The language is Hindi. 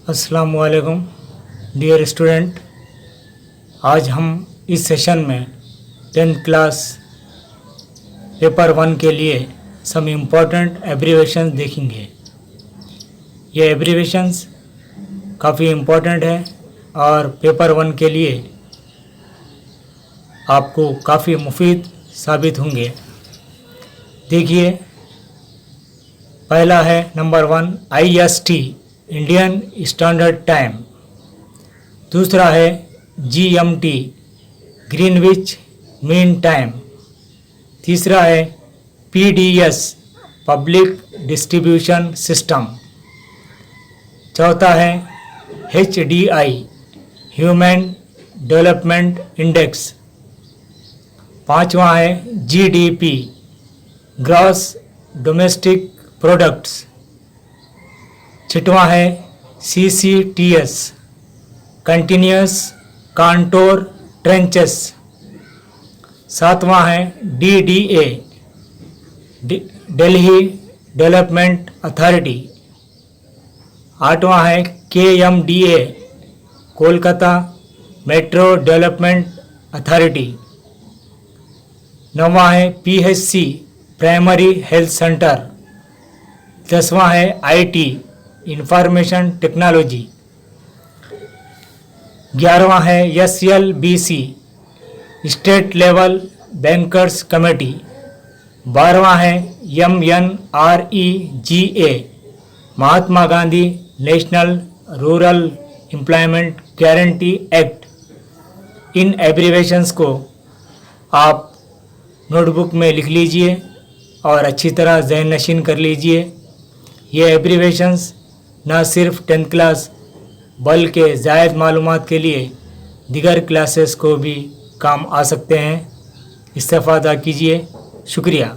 अस्सलामुअलैकुम डियर स्टूडेंट, आज हम इस सेशन में 10th क्लास पेपर 1 के लिए सम इम्पोर्टेंट एब्रीवेशंस देखेंगे। ये एब्रीवेशंस काफ़ी इम्पोर्टेंट है और पेपर 1 के लिए आपको काफ़ी मुफीद साबित होंगे। देखिए, पहला है number 1 IST Indian standard time. दूसरा है GMT ग्रीनविच मीन टाइम। तीसरा है PDS पब्लिक डिस्ट्रीब्यूशन सिस्टम। चौथा है HDI ह्यूमन डेवलपमेंट इंडेक्स। पांचवा है GDP ग्रॉस डोमेस्टिक प्रोडक्ट्स। छठवां है CCTS कंटिन्यूस कांटोर ट्रेंचेस। सातवां है DDA दिल्ली डेवलपमेंट अथॉरिटी। आठवां है KMDA Kolkata metro development authority. नौवां है PHC प्राइमरी हेल्थ सेंटर। 10वां है IT इंफॉर्मेशन टेक्नोलॉजी। 11वां है SLBC state level bankers committee. 12वां है MNREGA Mahatma Gandhi national rural employment guarantee act. इन एब्रीवेशंस को आप नोटबुक में लिख लीजिए और अच्छी तरह ज़हन नशीन कर लीजिए। ये एब्रीवेशंस न सिर्फ 10th क्लास बल्कि ज़ायद मालूमात के लिए दीगर क्लासेस को भी काम आ सकते हैं। इस्तेफ़ादा कीजिए। शुक्रिया।